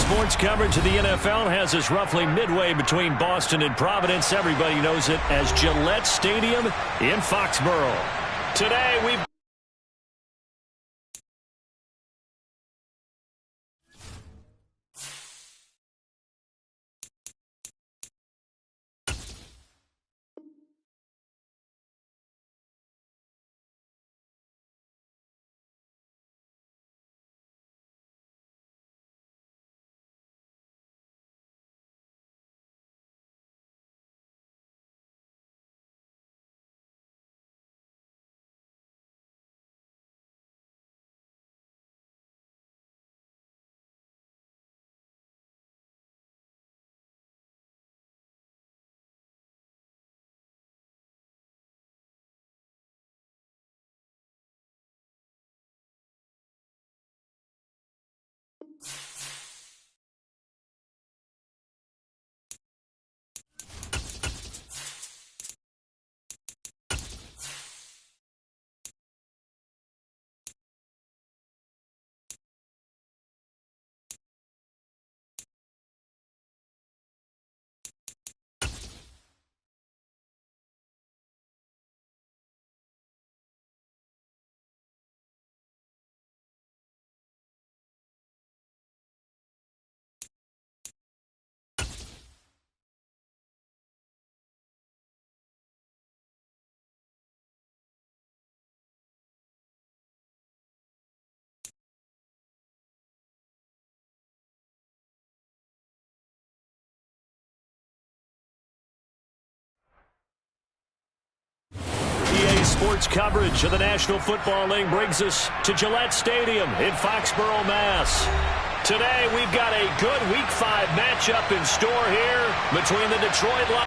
Sports coverage of the NFL has us roughly midway between Boston and Providence. Everybody knows it as Gillette Stadium in Foxborough. Today we've Sports coverage of the National Football League brings us to Gillette Stadium in Foxborough, Mass. Today, we've got a good Week 5 matchup in store here between the Detroit Lions.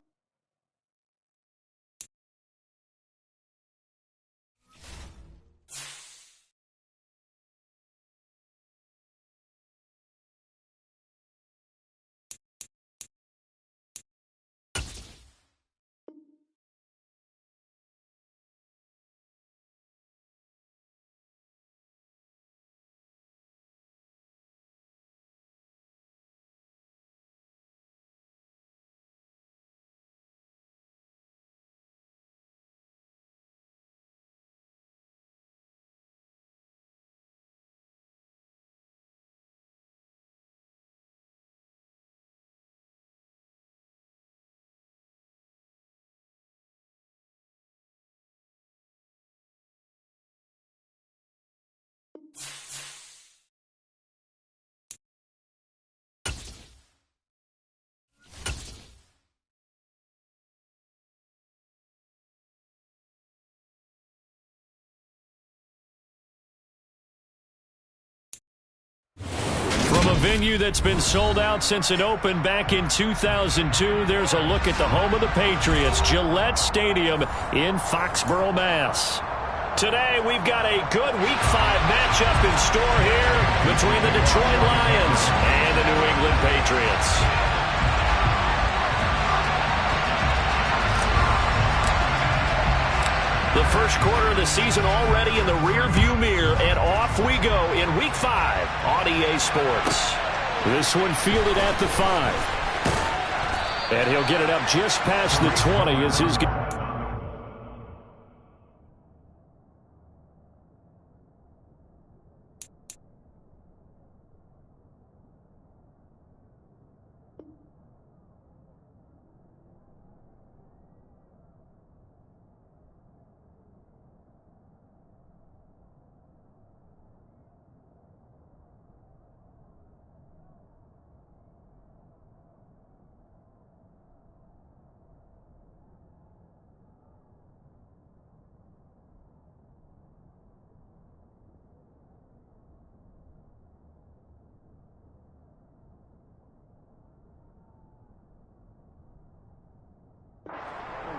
From a venue that's been sold out since it opened back in 2002, there's a look at the home of the Patriots, Gillette Stadium in Foxborough, Mass. Today, we've got a good Week 5 matchup in store here between the Detroit Lions and the New England Patriots. The first quarter of the season already in the rear-view mirror, and off we go in Week 5 on EA Sports. This one fielded at the 5. And he'll get it up just past the 20 as his...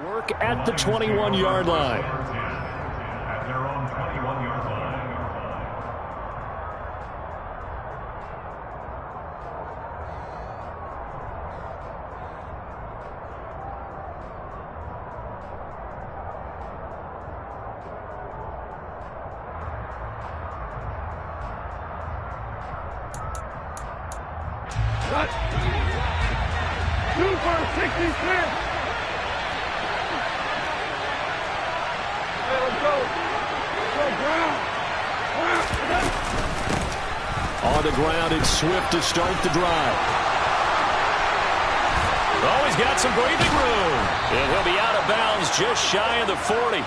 Work at the 21-yard line. At their own 21-yard line. On the ground, it's Swift to start the drive. Oh, he's got some breathing room. And he'll be out of bounds just shy of the 40.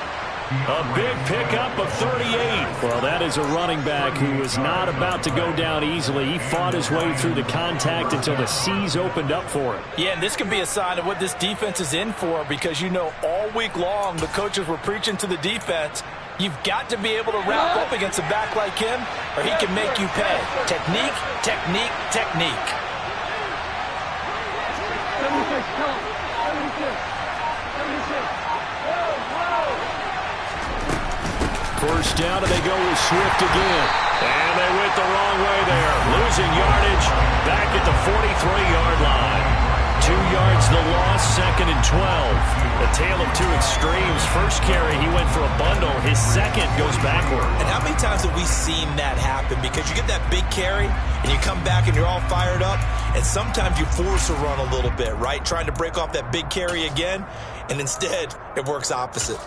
A big pickup of 38. Well, that is a running back who is not about to go down easily. He fought his way through the contact until the seas opened up for him. Yeah, and this can be a sign of what this defense is in for, because you know all week long the coaches were preaching to the defense, you've got to be able to wrap up against a back like him or he can make you pay. Technique, technique, technique. First down, and they go with Swift again. And they went the wrong way there. Losing yardage back at the 43-yard line. 2 yards the loss, 2nd and 12. A tale of two extremes. First carry, he went for a bundle. His second goes backward. And how many times have we seen that happen? Because you get that big carry, and you come back and you're all fired up, and sometimes you force a run a little bit, right? Trying to break off that big carry again, and instead it works opposite.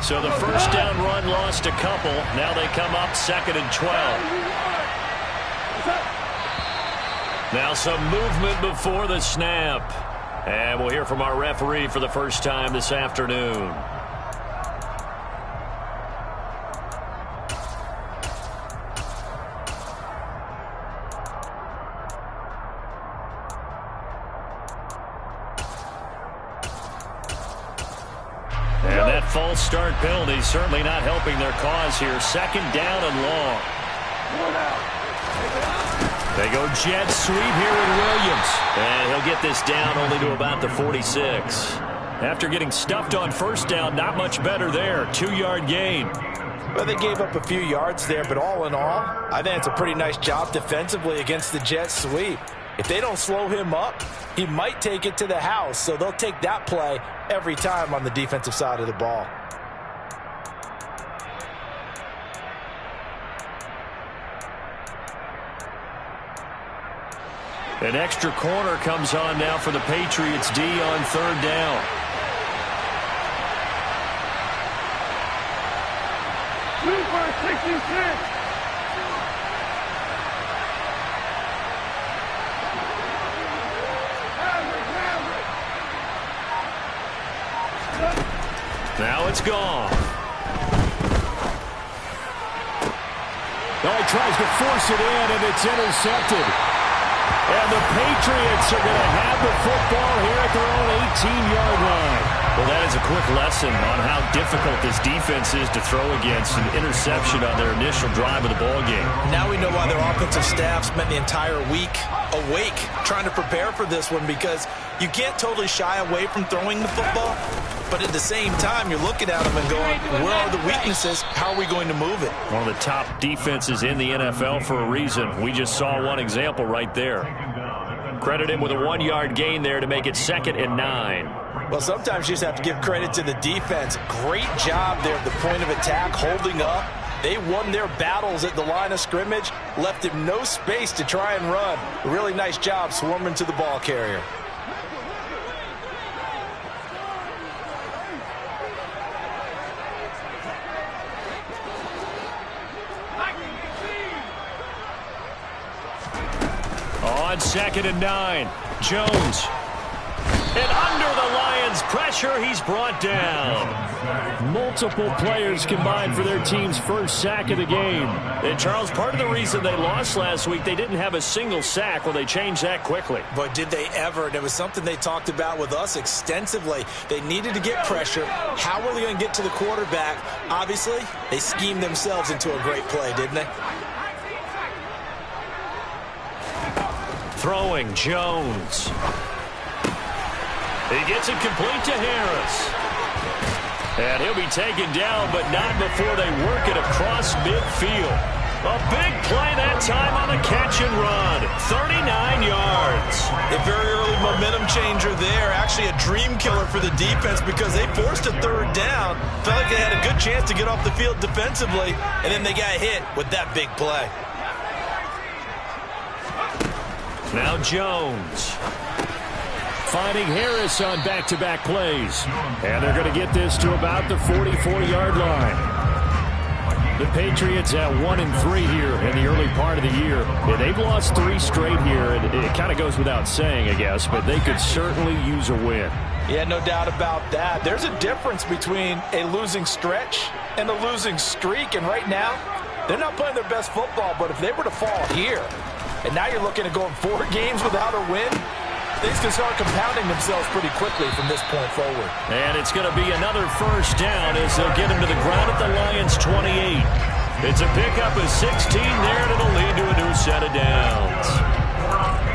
So the first down run lost a couple. Now they come up 2nd and 12. Now some movement before the snap. And we'll hear from our referee for the first time this afternoon. And that false start penalty certainly not helping their cause here. 2nd down and long. They go jet sweep here with Williams. And he'll get this down only to about the 46. After getting stuffed on first down, not much better there. 2-yard gain. Well, they gave up a few yards there, but all in all, I think it's a pretty nice job defensively against the jet sweep. If they don't slow him up, he might take it to the house. So they'll take that play every time on the defensive side of the ball. An extra corner comes on now for the Patriots D on 3rd down. Super 66. Now it's gone. Oh, he tries to force it in, and it's intercepted. And the Patriots are going to have the football here at their own 18-yard line. Well, that is a quick lesson on how difficult this defense is to throw against. An interception on their initial drive of the ballgame. Now we know why their offensive staff spent the entire week awake trying to prepare for this one, because you can't totally shy away from throwing the football, but at the same time you're looking at them and going, where are the weaknesses? How are we going to move it? One of the top defenses in the NFL for a reason. We just saw one example right there. Credit him with a 1-yard gain there to make it 2nd and 9. Well, sometimes you just have to give credit to the defense. Great job there at the point of attack, holding up. They won their battles at the line of scrimmage, left him no space to try and run. A really nice job swarming to the ball carrier. On 2nd and 9, Jones. And under the Lions' pressure, he's brought down. Multiple players combined for their team's first sack of the game. And, Charles, part of the reason they lost last week, they didn't have a single sack. Well, they changed that quickly. But did they ever? And it was something they talked about with us extensively. They needed to get pressure. How were they going to get to the quarterback? Obviously, they schemed themselves into a great play, didn't they? Throwing, Jones. He gets it complete to Harris. And he'll be taken down, but not before they work it across midfield. A big play that time on the catch and run. 39 yards. A very early momentum changer there. Actually a dream killer for the defense, because they forced a 3rd down. Felt like they had a good chance to get off the field defensively, and then they got hit with that big play. Now Jones. Finding Harris on back-to-back plays. And they're going to get this to about the 44-yard line. The Patriots at 1-3 here in the early part of the year. Yeah, they've lost 3 straight here. It kind of goes without saying, I guess, but they could certainly use a win. Yeah, no doubt about that. There's a difference between a losing stretch and a losing streak, and right now, they're not playing their best football, but if they were to fall here, and now you're looking at going 4 games without a win, things can start compounding themselves pretty quickly from this point forward. And it's going to be another first down as they'll get him to the ground at the Lions' 28. It's a pickup of 16 there, and it'll lead to a new set of downs.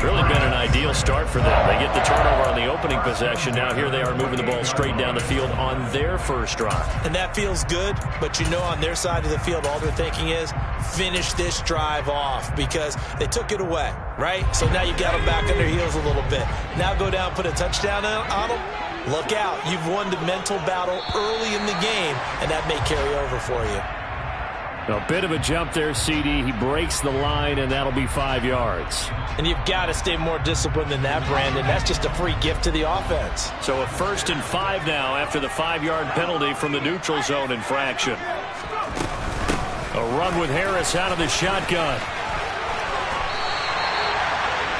Really been an ideal start for them. They get the turnover on the opening possession. Now here they are moving the ball straight down the field on their first drive. And that feels good, but you know on their side of the field, all they're thinking is finish this drive off because they took it away, right? So now you've got them back on their heels a little bit. Now go down, put a touchdown on them. Look out. You've won the mental battle early in the game, and that may carry over for you. A bit of a jump there, CD. He breaks the line, and that'll be 5 yards. And you've got to stay more disciplined than that, Brandon. That's just a free gift to the offense. So a 1st and 5 now after the 5-yard penalty from the neutral zone infraction. A run with Harris out of the shotgun.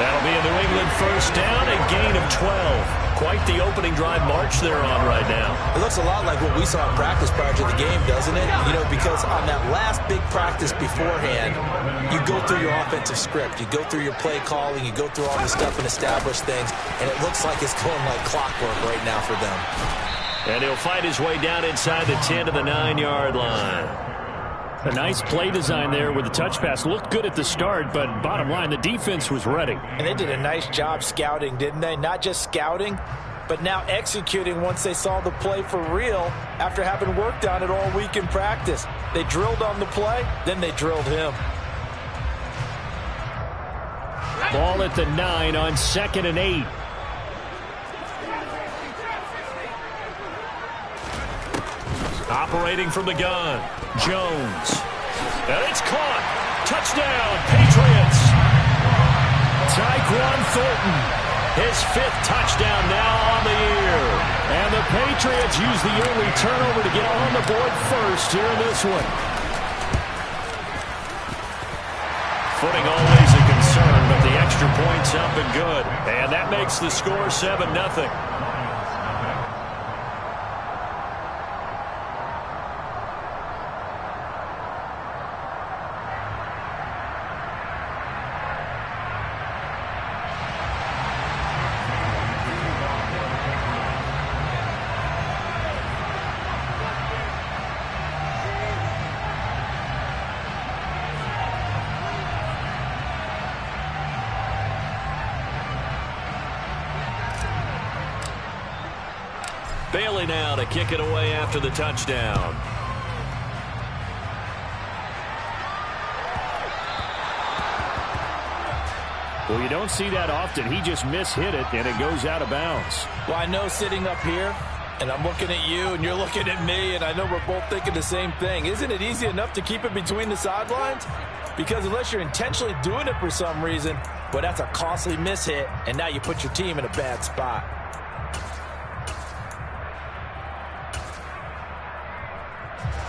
That'll be a New England first down, a gain of 12. Quite the opening drive march they're on right now. It looks a lot like what we saw in practice prior to the game, doesn't it? You know, because on that last big practice beforehand, you go through your offensive script. You go through your play calling. You go through all the stuff and establish things. And it looks like it's going like clockwork right now for them. And he'll fight his way down inside the 10 to the 9-yard line. A nice play design there with the touch pass. Looked good at the start, but bottom line, the defense was ready. And they did a nice job scouting, didn't they? Not just scouting, but now executing once they saw the play for real after having worked on it all week in practice. They drilled on the play, then they drilled him. Ball at the 9 on 2nd and 8. Operating from the gun, Jones. And it's caught. Touchdown, Patriots. Tyquan Thornton, his 5th touchdown now on the year. And the Patriots use the early turnover to get on the board first here in this one. Footing always a concern, but the extra point's up and good. And that makes the score 7-0. Bailey now to kick it away after the touchdown. Well, you don't see that often. He just mishit it, and it goes out of bounds. Well, I know sitting up here, and I'm looking at you, and you're looking at me, and I know we're both thinking the same thing. Isn't it easy enough to keep it between the sidelines? Because unless you're intentionally doing it for some reason, well, that's a costly mishit, and now you put your team in a bad spot.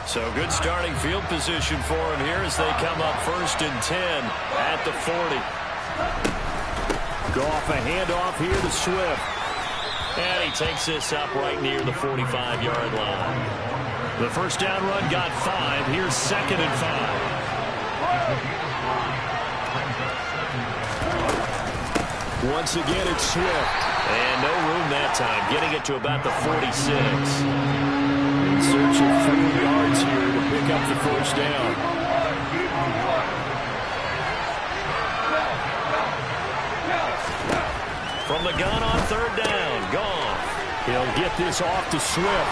So good starting field position for him here as they come up 1st and 10 at the 40. Goff a handoff here to Swift. And he takes this up right near the 45-yard line. The first down run got 5. Here's 2nd and 5. Once again, it's Swift. And no room that time, getting it to about the 46. In search of 4 yards here to pick up the first down. From the gun on 3rd down, Goff. He'll get this off to Swift.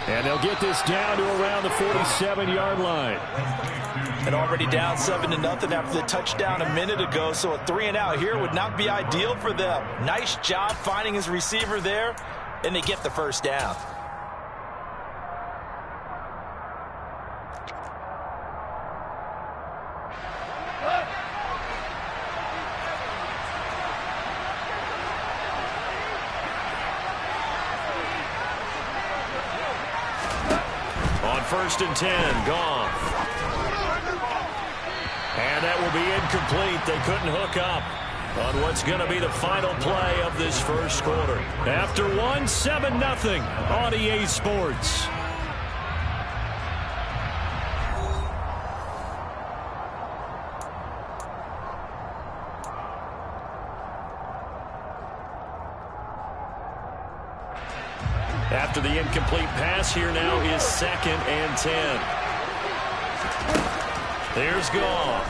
And they'll get this down to around the 47-yard line. And already down 7-0 after the touchdown a minute ago, so a 3-and-out here would not be ideal for them. Nice job finding his receiver there, and they get the first down. first and 10. Goff. And that will be incomplete. They couldn't hook up on what's going to be the final play of this first quarter. After one, 7-0 on EA Sports. After the incomplete pass, here now is 2nd and 10. There's Goff.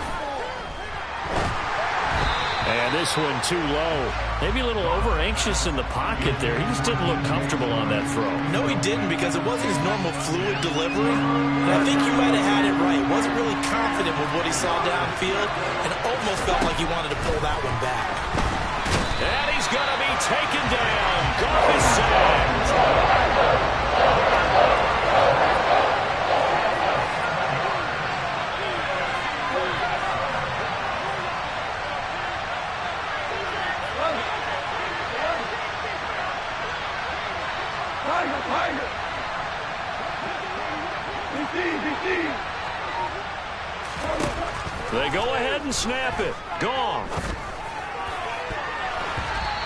And this one too low. Maybe a little over-anxious in the pocket there. He just didn't look comfortable on that throw. No, he didn't, because it wasn't his normal fluid delivery. And I think you might have had it right. Wasn't really confident with what he saw downfield, and almost felt like he wanted to pull that one back. And he's going to be taken down. Goff is sacked. They go ahead and snap it. Goff.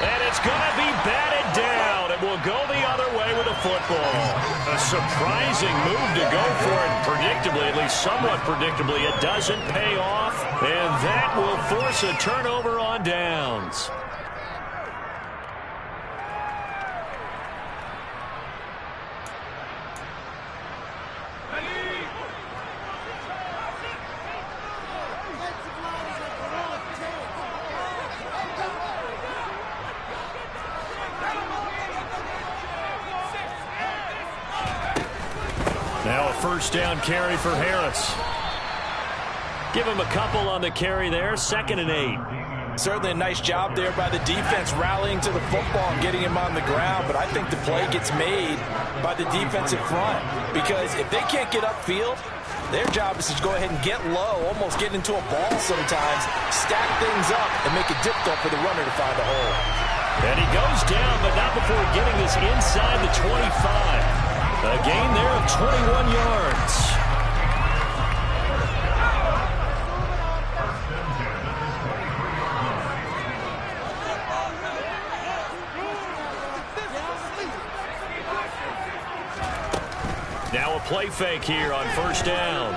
And it's going to be batted down. It will go the other way with the football. A surprising move to go for it. Predictably, at least somewhat predictably, it doesn't pay off. And that will force a turnover on downs. Now a first down carry for Harris. Give him a couple on the carry there. 2nd and 8. Certainly a nice job there by the defense rallying to the football and getting him on the ground. But I think the play gets made by the defensive front, because if they can't get upfield, their job is to go ahead and get low, almost get into a ball sometimes, stack things up, and make it difficult for the runner to find a hole. And he goes down, but not before getting this inside the 25. A gain there of 21 yards. Now a play fake here on first down.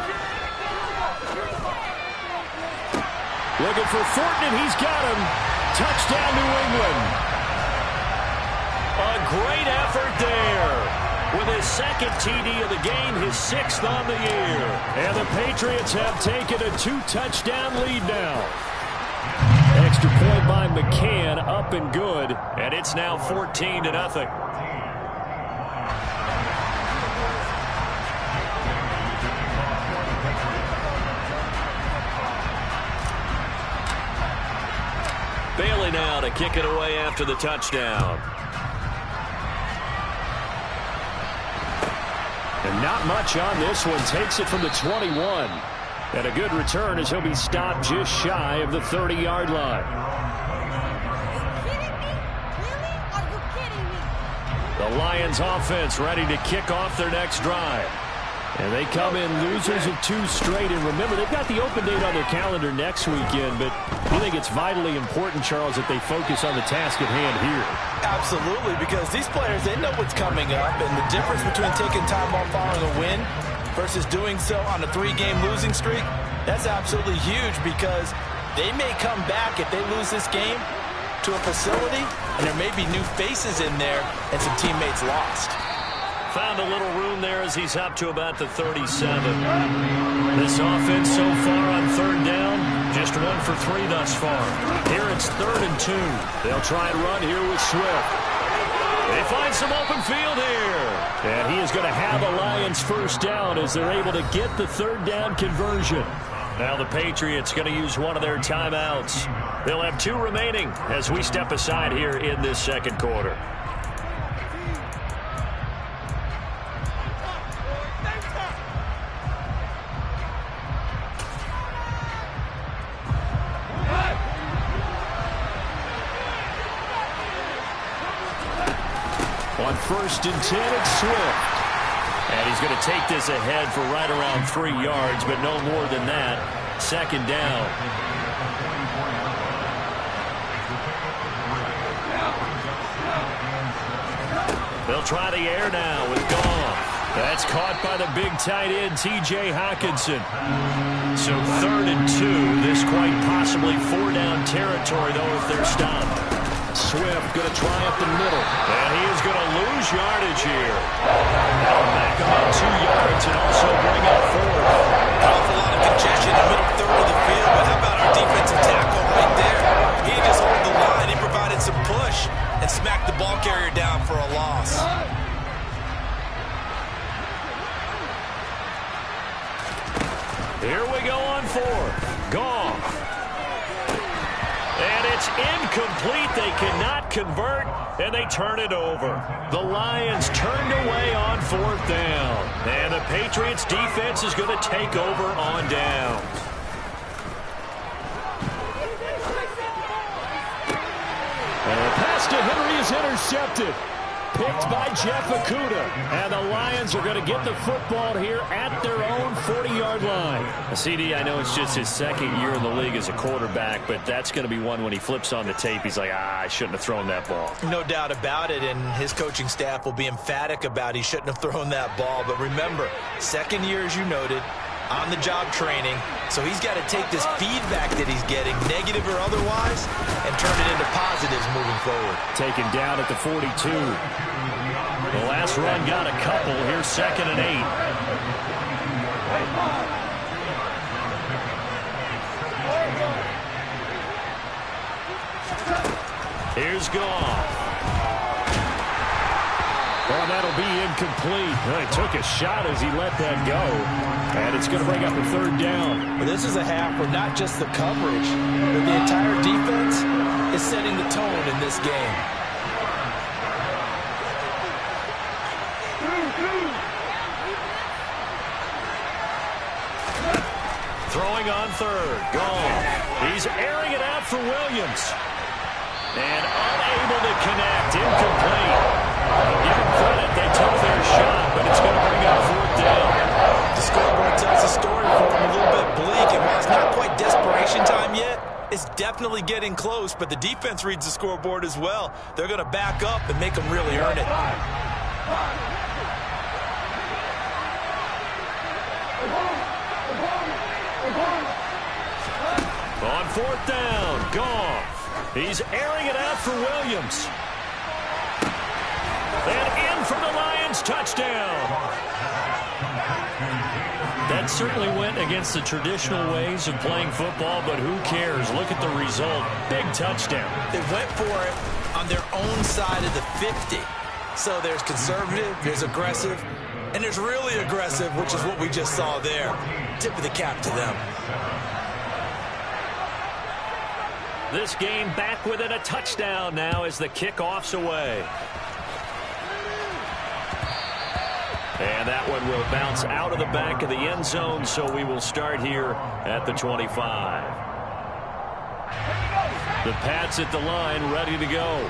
Looking for Thornton, and he's got him. Touchdown, New England. A great effort there. With his 2nd TD of the game, his 6th on the year. And the Patriots have taken a 2-touchdown lead now. Extra point by McCann, up and good. And it's now 14-0. Bailey now to kick it away after the touchdown. And not much on this one. Takes it from the 21. And a good return as he'll be stopped just shy of the 30-yard line. The Lions offense ready to kick off their next drive. And they come in losers of 2 straight. And remember, they've got the open date on their calendar next weekend. But I think it's vitally important, Charles, that they focus on the task at hand here. Absolutely, because these players, they know what's coming up. And the difference between taking time off following a win versus doing so on a 3-game losing streak, that's absolutely huge, because they may come back if they lose this game to a facility, and there may be new faces in there and some teammates lost. Found a little room there as he's up to about the 37. This offense so far on 3rd down, just 1 for 3 thus far. Here it's 3rd and 2. They'll try and run here with Swift. They find some open field here. And he is going to have a Lions first down as they're able to get the 3rd down conversion. Now the Patriots going to use one of their timeouts. They'll have 2 remaining as we step aside here in this 2nd quarter. On 1st and 10, it's Swift. And he's going to take this ahead for right around 3 yards, but no more than that. Second down. They'll try the air now with Goff. That's caught by the big tight end, T.J. Hockenson. So 3rd and 2. This quite possibly 4-down territory, though, if they're stopped. Swift going to try up the middle. And he is going to lose yardage here. That'll back him up 2 yards and also bring up 4th. Awful lot of congestion in the middle third of the field, but how about our defensive tackle right there? He just hold the line. He provided some push and smacked the ball carrier down for a loss. Here we go on 4th. Goff. And it's incomplete. They cannot convert, and they turn it over. The Lions turned away on 4th down. And the Patriots defense is going to take over on down. And the pass to Henry is intercepted. Picked by Jeff Okudah. And the Lions are going to get the football here at their own 40-yard line. CD, I know it's just his 2nd year in the league as a quarterback, but that's going to be one when he flips on the tape. He's like, I shouldn't have thrown that ball. No doubt about it, and his coaching staff will be emphatic about he shouldn't have thrown that ball. But remember, 2nd year, as you noted, on-the-job training, so he's got to take this feedback that he's getting, negative or otherwise, and turn it into positives moving forward. Taken down at the 42. The last run got a couple. Here's 2nd and 8. Here's Goff. Well, that'll be incomplete. Well, he took a shot as he let that go. And it's going to bring up a 3rd down. Well, this is a half where not just the coverage, but the entire defense is setting the tone in this game. Throwing on 3rd. Goff. He's airing it out for Williams. And unable to connect. Incomplete. Give them credit. They took their shot, but it's going to bring up 4th down. The scoreboard tells the story for him a little bit bleak. And while it's not quite desperation time yet, it's definitely getting close. But the defense reads the scoreboard as well. They're going to back up and make them really earn it. On 4th down, Goff. He's airing it out for Williams. And in for the Lions, touchdown. That certainly went against the traditional ways of playing football, but who cares? Look at the result. Big touchdown. They went for it on their own side of the 50. So there's conservative, there's aggressive, and there's really aggressive, which is what we just saw there. Tip of the cap to them. This game back within a touchdown now as the kickoff's away. And that one will bounce out of the back of the end zone, so we will start here at the 25. The Pats at the line, ready to go.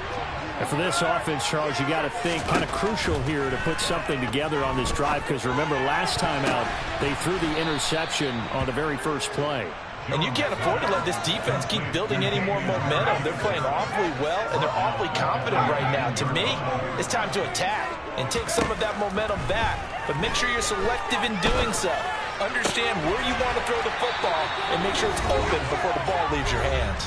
And for this offense, Charles, you got to think kind of crucial here to put something together on this drive, because remember last time out, they threw the interception on the very first play. And you can't afford to let this defense keep building any more momentum. They're playing awfully well, and they're awfully confident right now. To me, it's time to attack and take some of that momentum back. But make sure you're selective in doing so. Understand where you want to throw the football and make sure it's open before the ball leaves your hands.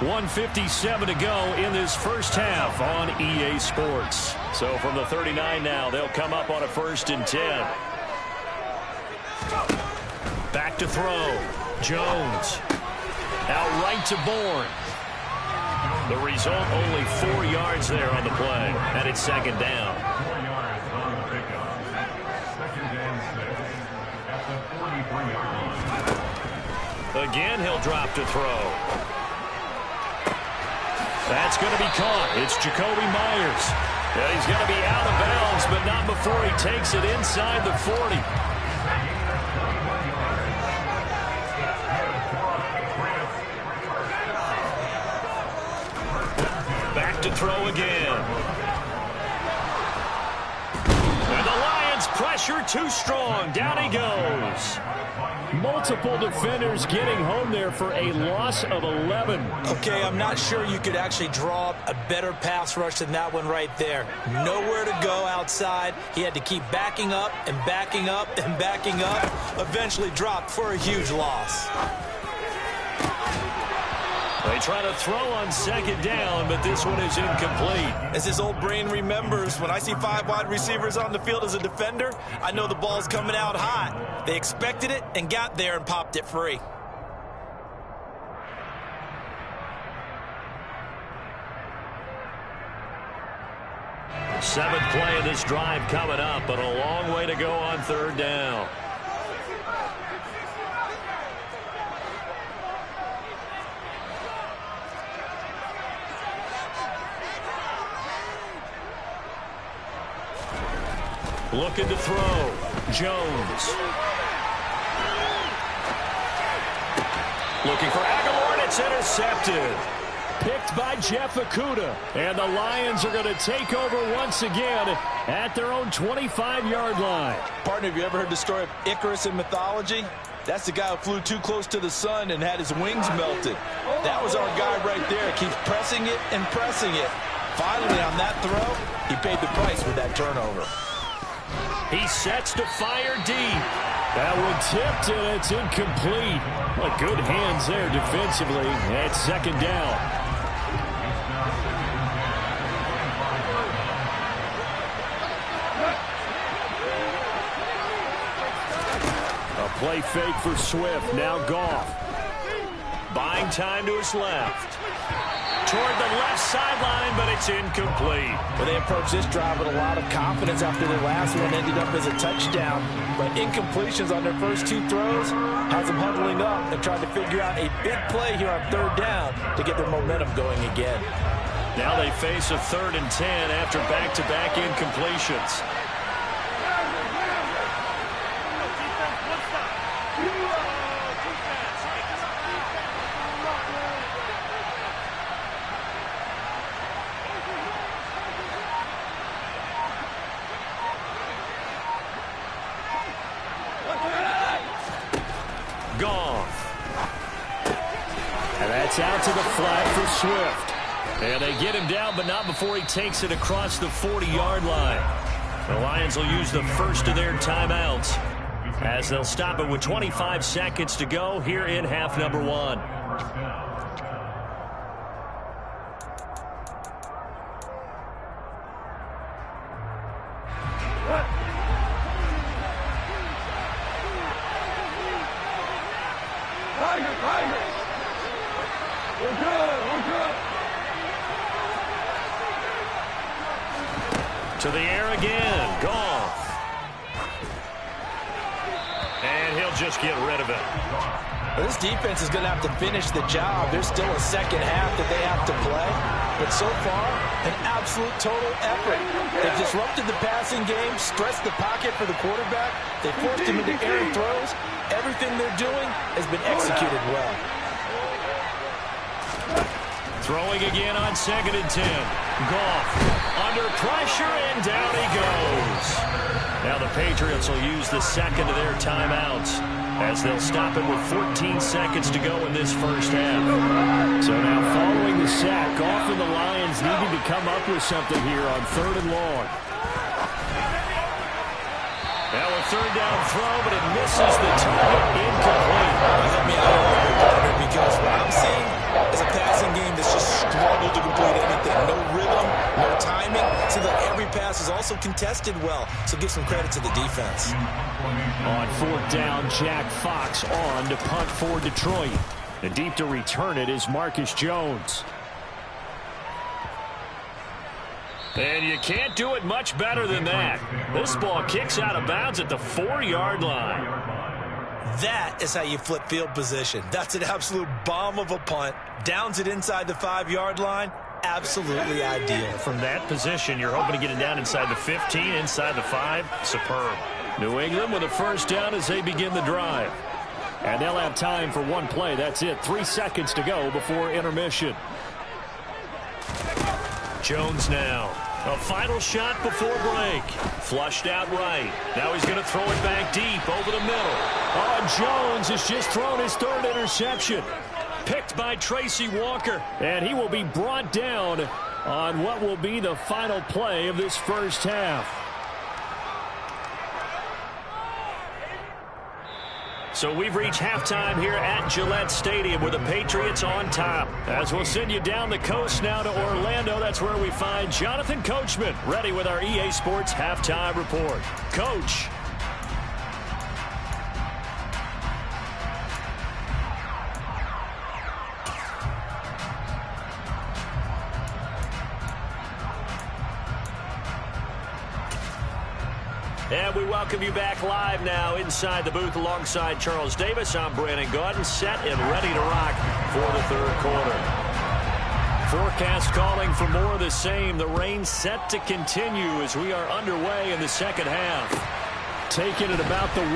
1:57 to go in this first half on EA Sports. So from the 39 now, they'll come up on a 1st and 10. Back to throw. Jones. Out right to Bourne. The result, only 4 yards there on the play. And it's 2nd down. 4 yards on the pickup. 2nd and 6 at the 43-yard line. Again, he'll drop to throw. That's going to be caught. It's Jacoby Myers. And he's going to be out of bounds, but not before he takes it inside the 40. To throw again. And the Lions pressure pressure too strong. Down he goes. Multiple defenders getting home there for a loss of 11. Okay, I'm not sure you could actually draw up a better pass rush than that one right there. Nowhere to go outside. He had to keep backing up and backing up and backing up. Eventually dropped for a huge loss. They try to throw on second down, but this one is incomplete. As his old brain remembers, when I see 5 wide receivers on the field as a defender, I know the ball's coming out hot. They expected it and got there and popped it free. Seventh play of this drive coming up, but a long way to go on third down. Looking to throw. Jones. Looking for Aguilar, and it's intercepted. Picked by Jeff Okudah. And the Lions are going to take over once again at their own 25-yard line. Partner, have you ever heard the story of Icarus in mythology? That's the guy who flew too close to the sun and had his wings melted. That was our guy right there. Keeps pressing it and pressing it. Finally, on that throw, he paid the price with that turnover. He sets to fire deep. That one tipped, and it's incomplete. Well, good hands there defensively at second down. A play fake for Swift. Now Goff. Buying time to his left. Toward the left sideline, but it's incomplete. Well, they approached this drive with a lot of confidence after their last one ended up as a touchdown. But incompletions on their first 2 throws has them huddling up and trying to figure out a big play here on third down to get their momentum going again. Now they face a 3rd and 10 after back-to-back incompletions. Out to the flat for Swift. And they get him down, but not before he takes it across the 40-yard line. The Lions will use the first of their timeouts as they'll stop it with 25 seconds to go here in half number 1. To the air again. Goff. And he'll just get rid of it. Well, this defense is going to have to finish the job. There's still a second half that they have to play. But so far, an absolute total effort. They've disrupted the passing game, stressed the pocket for the quarterback. They forced him into errant throws. Everything they're doing has been executed well. Throwing again on 2nd and 10. Goff under pressure, and down he goes. Now the Patriots will use the second of their timeouts as they'll stop it with 14 seconds to go in this first half. So now following the sack, Goff and the Lions needing to come up with something here on 3rd and long. Now a 3rd down throw, but it misses the target. Incomplete. Let me out of the corner because what I'm seeing is a passing game that's just struggled to complete anything. No rhythm, no timing. Seems like every pass is also contested well. So give some credit to the defense. On 4th down, Jack Fox on to punt for Detroit. And deep to return it is Marcus Jones. And you can't do it much better than that. This ball kicks out of bounds at the 4-yard line. That is how you flip field position. That's an absolute bomb of a punt. Downs it inside the 5-yard line. Absolutely ideal. From that position, you're hoping to get it down inside the 15, inside the 5. Superb. New England with a first down as they begin the drive. And they'll have time for one play. That's it. 3 seconds to go before intermission. Jones now A final shot before break. Flushed out right. Now he's going to throw it back deep over the middle. Oh, Jones has just thrown his third interception. Picked by Tracy Walker. And he will be brought down on what will be the final play of this first half. So we've reached halftime here at Gillette Stadium with the Patriots on top. As we'll send you down the coast now to Orlando, that's where we find Jonathan Coachman ready with our EA Sports Halftime Report. Coach. And we welcome you back live now inside the booth alongside Charles Davis. I'm Brandon Gaudin, set and ready to rock for the third quarter. Forecast calling for more of the same. The rain set to continue as we are underway in the second half. Taking it about the 1.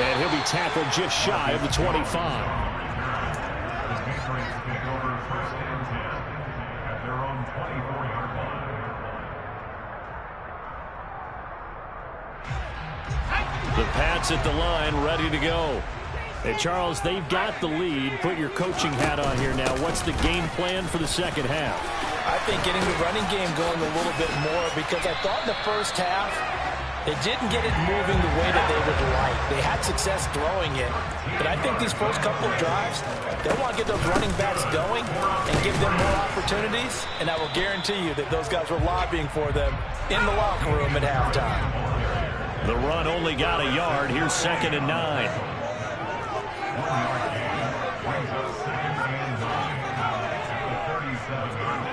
And he'll be tackled just shy of the 25. The Patriots take over first and 10 at their own 24-yard line. The Pats at the line, ready to go. Hey, Charles, they've got the lead. Put your coaching hat on here now. What's the game plan for the second half? I think getting the running game going a little bit more, because I thought in the first half they didn't get it moving the way that they would like. They had success throwing it, but I think these first couple of drives, they want to get those running backs going and give them more opportunities, and I will guarantee you that those guys were lobbying for them in the locker room at halftime. The run only got a yard. Here's 2nd and 9. 1-yard gain brings us 2nd and 9 at the 37-yard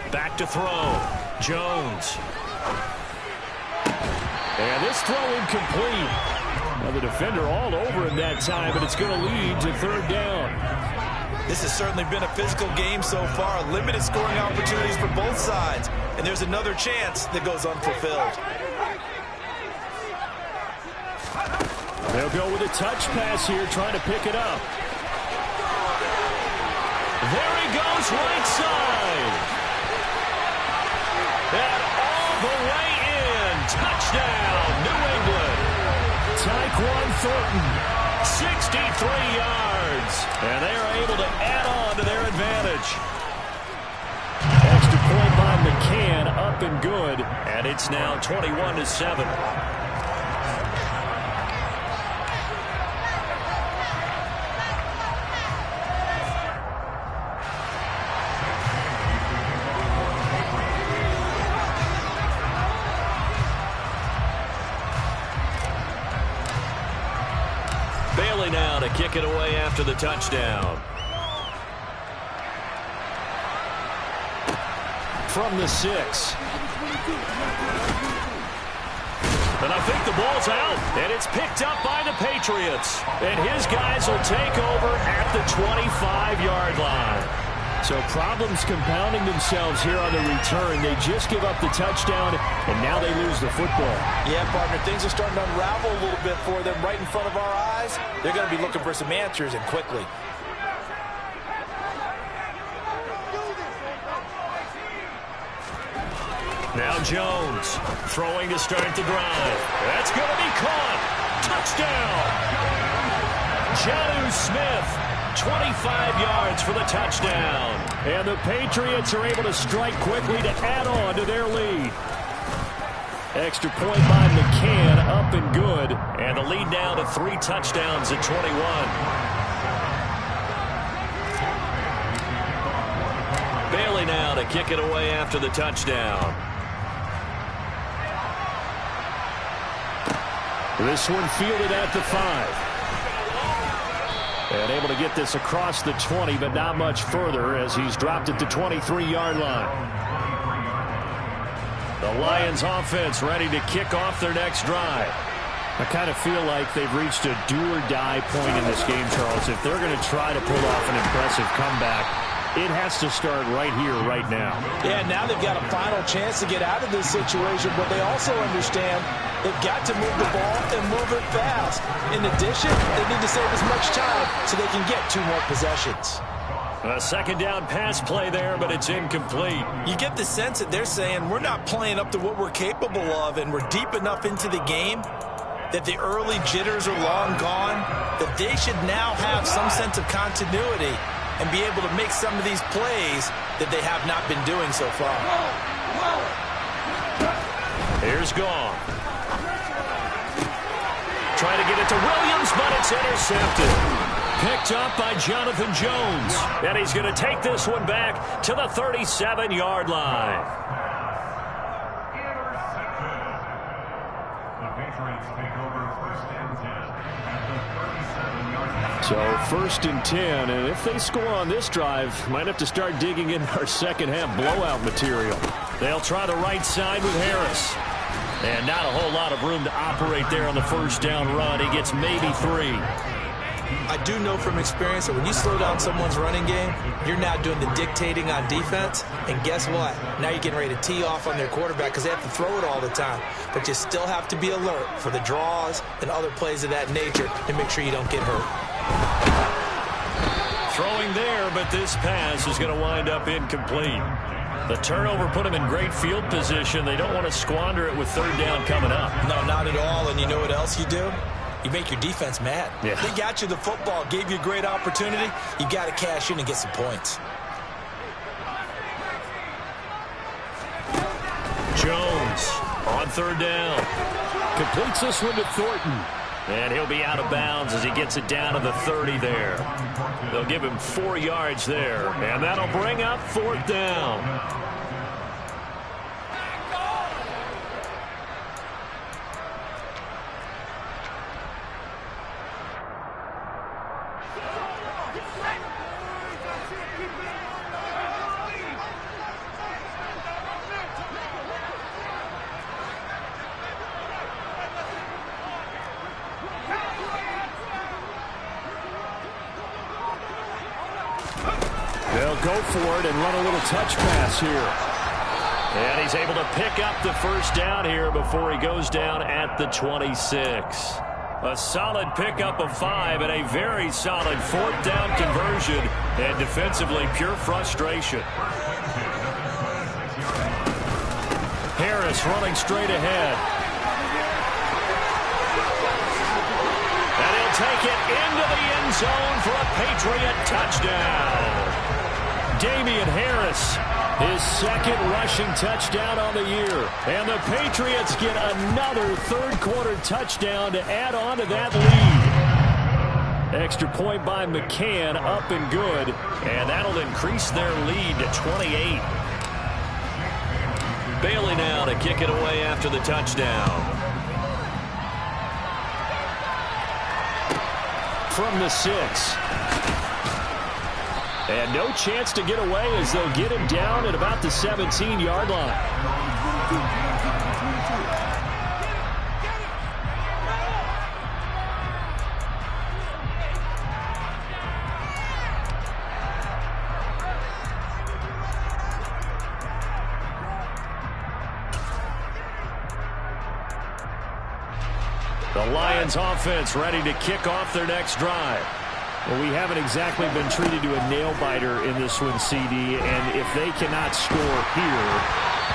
line. Back to throw. Jones. And this throw incomplete. Well, the defender all over him that time, but it's going to lead to 3rd down. This has certainly been a physical game so far. Limited scoring opportunities for both sides. And there's another chance that goes unfulfilled. They'll go with a touch pass here, trying to pick it up. There he goes, right side. And all the way in. Touchdown, New England. Tyquan Thornton, 63 yards. And they are able to add on to their advantage. Extra point by McCann, up and good. And it's now 21-7. Bailey now to kick it away after the touchdown. From the 6. And I think the ball's out, and it's picked up by the Patriots. And his guys will take over at the 25-yard line. So problems compounding themselves here on the return. They just give up the touchdown, and now they lose the football. Yeah, partner, things are starting to unravel a little bit for them right in front of our eyes. They're going to be looking for some answers, and quickly. Now Jones throwing to start the drive. That's going to be caught. Touchdown. Jonnu Smith, 25 yards for the touchdown. And the Patriots are able to strike quickly to add on to their lead. Extra point by McCann, up and good. And the lead now to 3 touchdowns at 21. Bailey now to kick it away after the touchdown. This one fielded at the 5. And able to get this across the 20, but not much further as he's dropped at the 23-yard line. The Lions offense ready to kick off their next drive. I kind of feel like they've reached a do-or-die point in this game, Charles. If they're going to try to pull off an impressive comeback, It has to start right here, right now. Yeah, now they've got a final chance to get out of this situation, but they also understand they've got to move the ball and move it fast. In addition, they need to save as much time so they can get 2 more possessions. A second down pass play there, but it's incomplete. You get the sense that they're saying we're not playing up to what we're capable of, and we're deep enough into the game that the early jitters are long gone, that they should now have some sense of continuity and be able to make some of these plays that they have not been doing so far. Here's Gone. Trying to get it to Williams, but it's intercepted. Picked up by Jonathan Jones. And he's going to take this one back to the 37-yard line. Intercepted. The Patriots take over first and 10 at the 37-yard line. So 1st and 10, and if they score on this drive, might have to start digging in our second-half blowout material. They'll try the right side with Harris. And not a whole lot of room to operate there on the first down run. He gets maybe 3. I do know from experience that when you slow down someone's running game, you're now doing the dictating on defense. And guess what? Now you're getting ready to tee off on their quarterback because they have to throw it all the time. But you still have to be alert for the draws and other plays of that nature to make sure you don't get hurt. Throwing there, but this pass is going to wind up incomplete. The turnover put them in great field position. They don't want to squander it with 3rd down coming up. No, not at all. And you know what else you do? You make your defense mad. Yeah. They got you the football, gave you a great opportunity. You got to cash in and get some points. Jones on 3rd down. Completes this one to Thornton. And he'll be out of bounds as he gets it down to the 30 there. They'll give him 4 yards there. And that'll bring up 4th down. They'll go for it and run a little touch pass here. And he's able to pick up the first down here before he goes down at the 26. A solid pickup of 5 and a very solid 4th down conversion. And defensively, pure frustration. Harris running straight ahead. And he'll take it into the end zone for a Patriot touchdown. Damian Harris, his 2nd rushing touchdown on the year. And the Patriots get another 3rd quarter touchdown to add on to that lead. Extra point by McCann, up and good. And that'll increase their lead to 28. Bailey now to kick it away after the touchdown. From the 6. And no chance to get away as they'll get him down at about the 17-yard line. The Lions offense ready to kick off their next drive. Well, we haven't exactly been treated to a nail-biter in this one, CD, and if they cannot score here,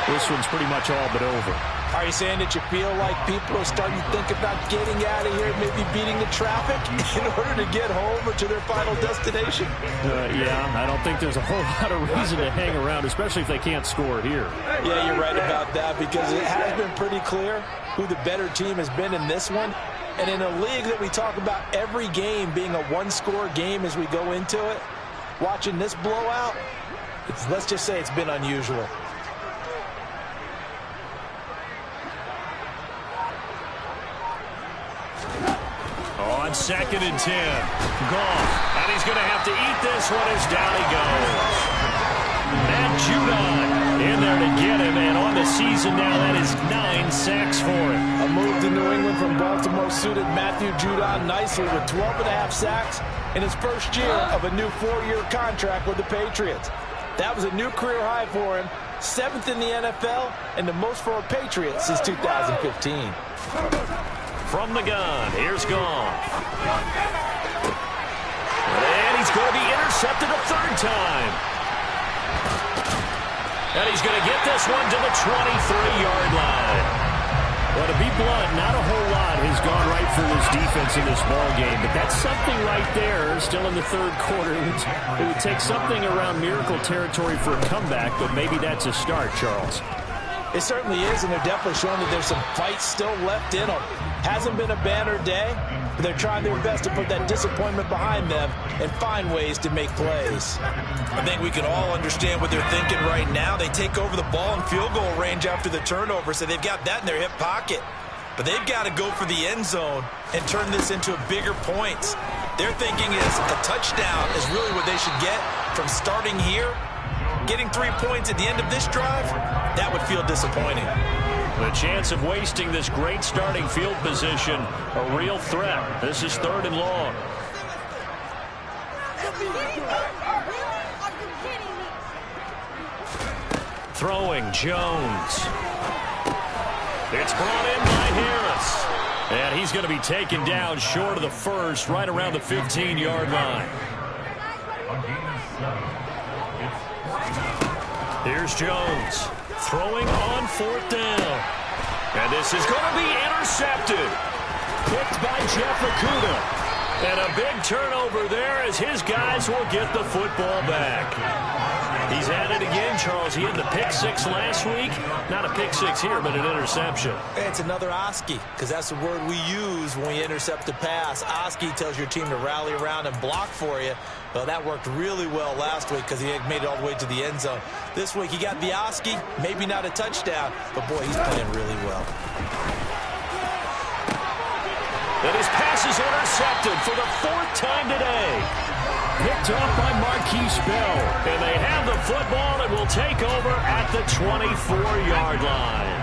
this one's pretty much all but over. Are you saying that you feel like people are starting to think about getting out of here, maybe beating the traffic in order to get home or to their final destination? Yeah, I don't think there's a whole lot of reason to hang around, especially if they can't score here. Yeah, you're right about that because it has been pretty clear who the better team has been in this one. And in a league that we talk about every game being a one-score game as we go into it, watching this blowout, let's just say it's been unusual. On 2nd and 10, Goff, and he's going to have to eat this one as down he goes. Matt Judon in there to get him, and on the season now, that is 9 sacks for him. A move to New England from Baltimore suited Matthew Judon nicely with 12.5 sacks in his first year of a new 4-year contract with the Patriots. That was a new career high for him, 7th in the NFL, and the most for a Patriot since 2015. From the gun, here's Goff. And he's going to be intercepted a third time. And he's going to get this one to the 23-yard line. Well, to be blunt, not a whole lot has gone right for this defense in this ball game, but that's something right there. Still in the third quarter, it would take something around miracle territory for a comeback, but maybe that's a start, Charles. It certainly is, and they're definitely showing that there's some fight still left in them. Hasn't been a banner day, but they're trying their best to put that disappointment behind them and find ways to make plays. I think we can all understand what they're thinking right now. They take over the ball in field goal range after the turnover, so they've got that in their hip pocket. But they've got to go for the end zone and turn this into bigger points. Their thinking is a touchdown is really what they should get from starting here. Getting 3 points at the end of this drive, that would feel disappointing. The chance of wasting this great starting field position, a real threat. This is 3rd and long. Throwing, Jones. It's brought in by Harris. And he's going to be taken down short of the first, right around the 15-yard line. Here's Jones. Throwing on 4th down. And this is going to be intercepted. Picked by Jeff Okudah. And a big turnover there as his guys will get the football back. He's at it again, Charles. He had the pick 6 last week. Not a pick 6 here, but an interception. It's another Oski, because that's the word we use when we intercept a pass. Oski tells your team to rally around and block for you. Well, that worked really well last week because he had made it all the way to the end zone. This week, he got the Oski, maybe not a touchdown, but boy, he's playing really well. And his pass is intercepted for the 4th time today. Picked off by Marquise Bell. And they have the football and will take over at the 24-yard line.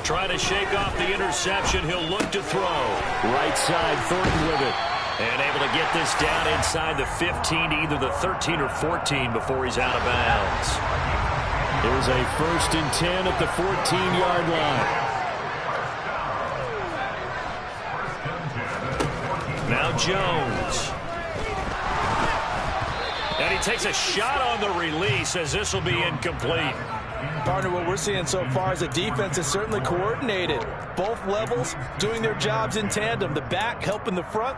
Trying to shake off the interception. He'll look to throw. Right side, Thornton with it. And able to get this down inside the 15 to either the 13 or 14 before he's out of bounds. There's a 1st and 10 at the 14-yard line. Now Jones. And he takes a shot on the release as this will be incomplete. Partner, what we're seeing so far is a defense is certainly coordinated. Both levels doing their jobs in tandem. The back helping the front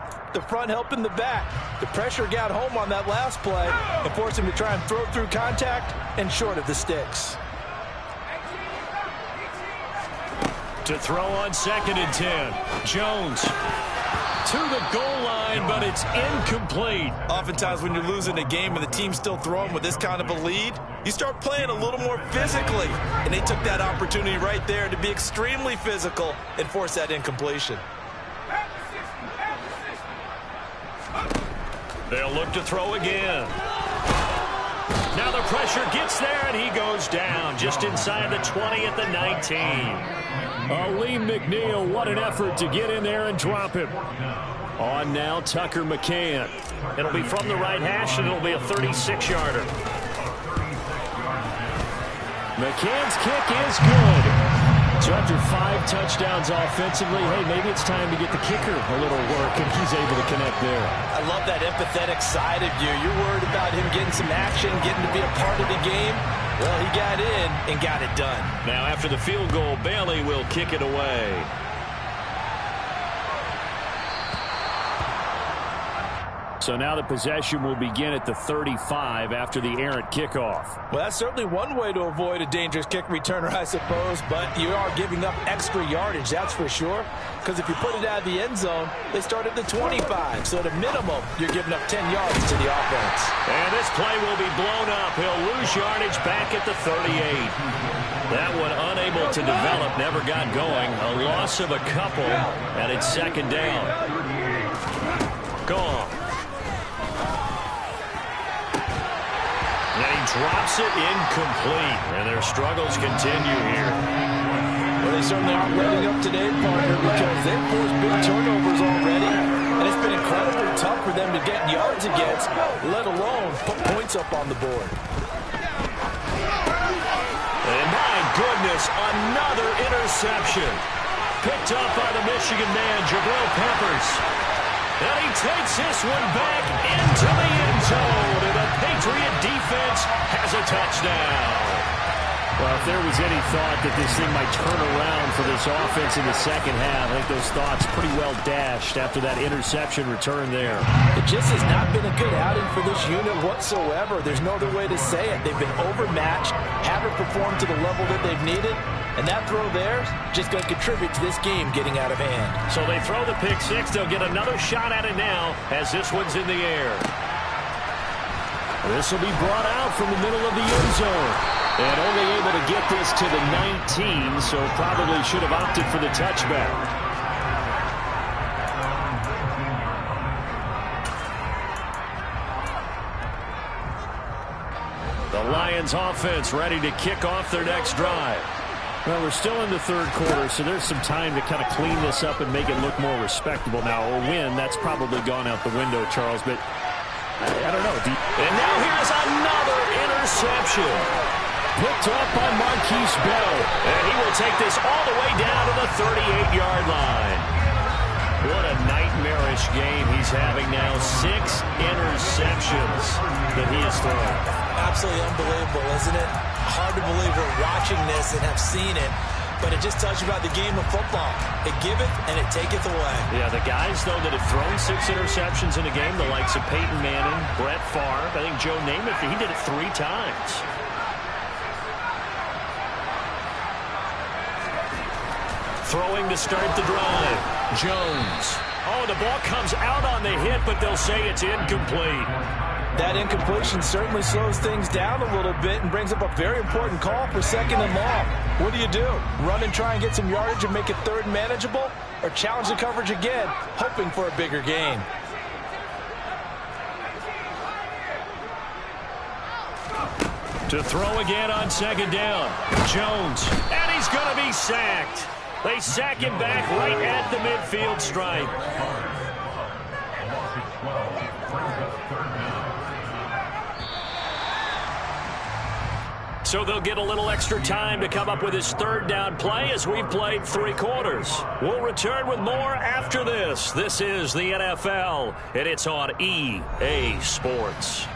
helping the back. The pressure got home on that last play and forced him to try and throw through contact and short of the sticks. To throw on 2nd and 10. Jones to the goal line, but it's incomplete. Oftentimes when you're losing a game and the team's still throwing with this kind of a lead, you start playing a little more physically. And they took that opportunity right there to be extremely physical and force that incompletion. They'll look to throw again. Now the pressure gets there, and he goes down just inside the 20 at the 19. Lee McNeil, what an effort to get in there and drop him. On now, Tucker McCann. It'll be from the right hash, and it'll be a 36-yarder. McCann's kick is good. So after 5 touchdowns offensively, hey, maybe it's time to get the kicker a little work, and he's able to connect there. I love that empathetic side of you. You're worried about him getting some action, getting to be a part of the game. Well, he got in and got it done. Now after the field goal, Bailey will kick it away. So now the possession will begin at the 35 after the errant kickoff. Well, that's certainly one way to avoid a dangerous kick returner, I suppose, but you are giving up extra yardage, that's for sure, because if you put it out of the end zone, they start at the 25, so at a minimum, you're giving up 10 yards to the offense. And this play will be blown up. He'll lose yardage back at the 38. That one unable unable to develop, never got going. A loss of a couple, and it's second down. Gone. And he drops it incomplete, and their struggles continue here. Well, they certainly aren't letting up today, partner, because they've forced big turnovers already, and it's been incredibly tough for them to get yards against, let alone put points up on the board. And my goodness, another interception. Picked up by the Michigan man, Jabril Peppers. And he takes this one back into the end zone. And the Patriot defense has a touchdown. Well, if there was any thought that this thing might turn around for this offense in the second half, I think those thoughts pretty well dashed after that interception return there. It just has not been a good outing for this unit whatsoever. There's no other way to say it. They've been overmatched, haven't performed to the level that they've needed, and that throw there is just going to contribute to this game getting out of hand. So they throw the pick six. They'll get another shot at it now as this one's in the air. This will be brought out from the middle of the end zone. And only able to get this to the 19, so probably should have opted for the touchback. The Lions offense ready to kick off their next drive. Well, we're still in the third quarter, so there's some time to kind of clean this up and make it look more respectable. Now, a win, that's probably gone out the window, Charles, but I don't know. And now here's another interception. Picked up by Marquise Bell. And he will take this all the way down to the 38-yard line. What a nightmarish game he's having now. 6 interceptions that he has thrown. Absolutely unbelievable, isn't it? Hard to believe we're watching this and have seen it, but it just tells you about the game of football. It giveth and it taketh away. Yeah, the guys, though, that have thrown 6 interceptions in a game, the likes of Peyton Manning, Brett Favre, I think Joe Namath, he did it 3 times. Throwing to start the drive. Jones. Oh, the ball comes out on the hit, but they'll say it's incomplete. That incompletion certainly slows things down a little bit and brings up a very important call for second and long. What do? Run and try and get some yardage and make it third and manageable? Or challenge the coverage again, hoping for a bigger gain? To throw again on second down. Jones. And he's going to be sacked. They sack him back right at the midfield stripe. So they'll get a little extra time to come up with his third down play as we've played 3 quarters. We'll return with more after this. This is the NFL, and it's on EA Sports.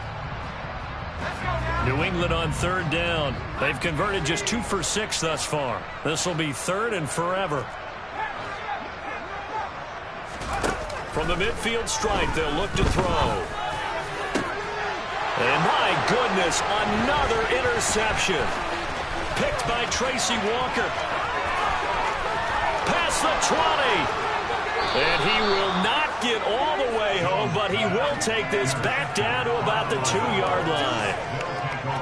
New England on third down. They've converted just 2 for 6 thus far. This will be third and forever. From the midfield stripe, they'll look to throw. And my goodness, another interception. Picked by Tracy Walker. Past the 20. And he will not get all the way home, but he will take this back down to about the 2-yard line.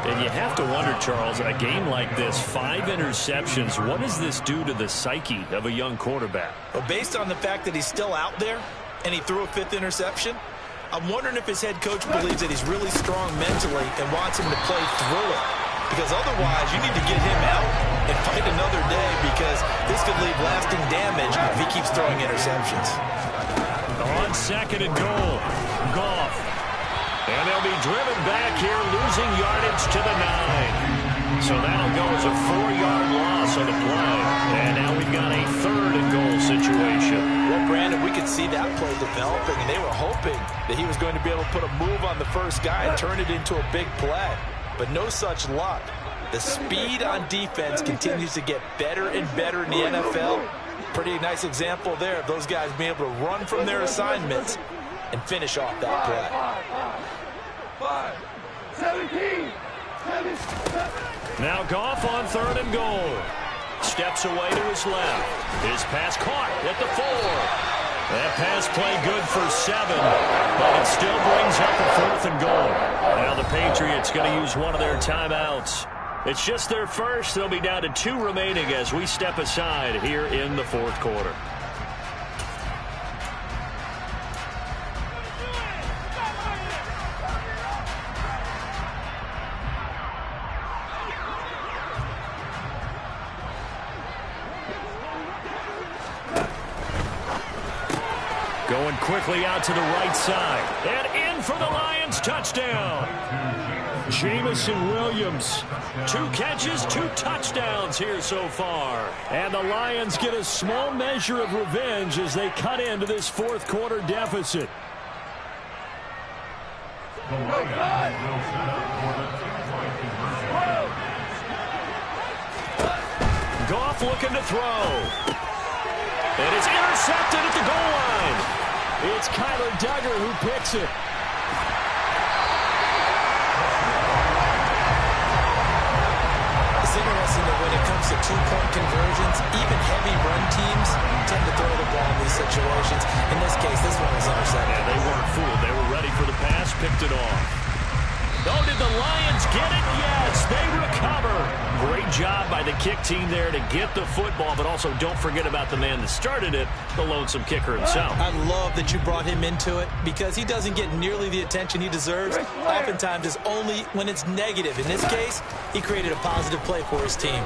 And you have to wonder, Charles, a game like this, 5 interceptions, what does this do to the psyche of a young quarterback? Well, based on the fact that he's still out there and he threw a 5th interception, I'm wondering if his head coach believes that he's really strong mentally and wants him to play through it. Because otherwise, you need to get him out and fight another day, because this could leave lasting damage if he keeps throwing interceptions. On second and goal, Goff. And they'll be driven back here, losing yardage to the 9. So that'll go as a 4-yard loss on the play. And now we've got a third and goal situation. Well, Brandon, we could see that play developing, and they were hoping that he was going to be able to put a move on the first guy and turn it into a big play. But no such luck. The speed on defense continues to get better and better in the NFL. Pretty nice example there of those guys being able to run from their assignments and finish off that play. 5, 17, 7. Now Goff on third and goal. Steps away to his left. His pass caught at the 4. That pass play good for 7, but it still brings up a 4th and goal. Now the Patriots going to use one of their timeouts. It's just their first. They'll be down to 2 remaining as we step aside here in the fourth quarter. Going quickly out to the right side. And in for the Lions touchdown. Jamison Williams. 2 catches, 2 touchdowns here so far. And the Lions get a small measure of revenge as they cut into this fourth quarter deficit. The Lions will set up for the 2-point conversion. Goff looking to throw. And it's intercepted at the goal line. It's Kyler Duggar who picks it. It's interesting that when it comes to 2-point conversions, even heavy run teams tend to throw the ball in these situations. In this case, this one was intercepted. And they weren't fooled. They were ready for the pass, picked it off. Oh, did the Lions get it? Yes, they recover. Great job by the kick team there to get the football, but also don't forget about the man that started it, the lonesome kicker himself. I love that you brought him into it because he doesn't get nearly the attention he deserves. Oftentimes, it's only when it's negative. In this case, he created a positive play for his team.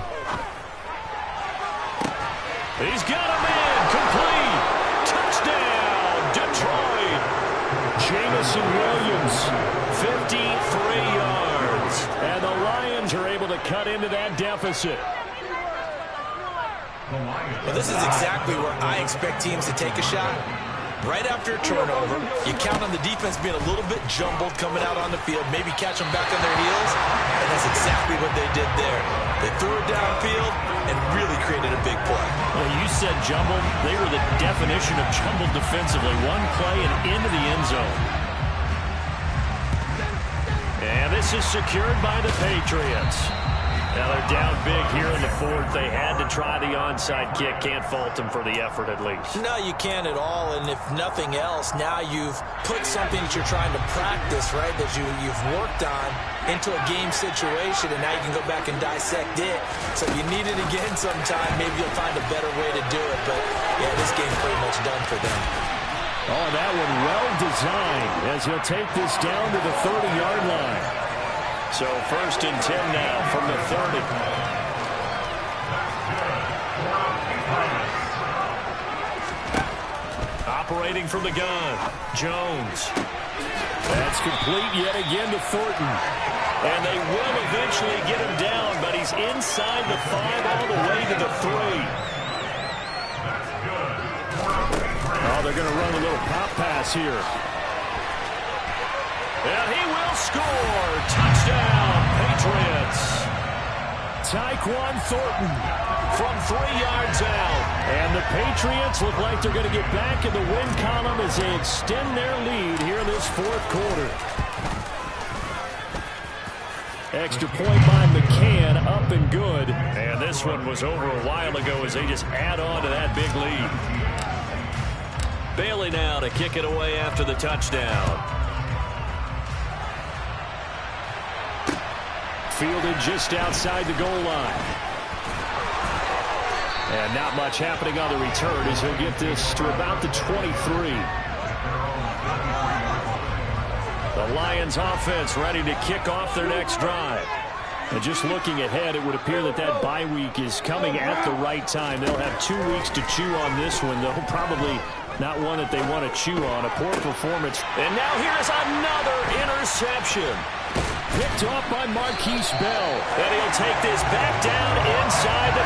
He's got a man complete. Touchdown, Detroit. Jamison Williams, 53 yards. And the Lions are able to cut into that deficit. Well, this is exactly where I expect teams to take a shot. Right after a turnover, you count on the defense being a little bit jumbled coming out on the field, maybe catch them back on their heels, and that's exactly what they did there. They threw it downfield and really created a big play. Well, you said jumbled. They were the definition of jumbled defensively. One play and into the end zone. And this is secured by the Patriots. Now they're down big here in the fourth. They had to try the onside kick. Can't fault them for the effort at least. No, you can't at all. And if nothing else, now you've put something that you're trying to practice, right, that you've worked on into a game situation, and now you can go back and dissect it. So if you need it again sometime, maybe you'll find a better way to do it. But, yeah, this game's pretty much done for them. Oh, that one well designed as he'll take this down to the 30-yard line. So 1st and 10 now from the 30. Operating from the gun, Jones. That's complete yet again to Thornton. And they will eventually get him down, but he's inside the 5 all the way to the 3. Oh, they're going to run a little pop pass here. And he will score. Touchdown, Patriots. Tyquan Thornton from 3 yards out. And the Patriots look like they're going to get back in the win column as they extend their lead here in this fourth quarter. Extra point by McCann, up and good. And this one was over a while ago as they just add on to that big lead. Bailey now to kick it away after the touchdown. Fielded just outside the goal line. And not much happening on the return as he'll get this to about the 23. The Lions offense ready to kick off their next drive. And just looking ahead, it would appear that that bye week is coming at the right time. They'll have 2 weeks to chew on this one, though probably not one that they want to chew on. A poor performance. And now here's another interception. Picked off by Marquise Bell. And he'll take this back down inside the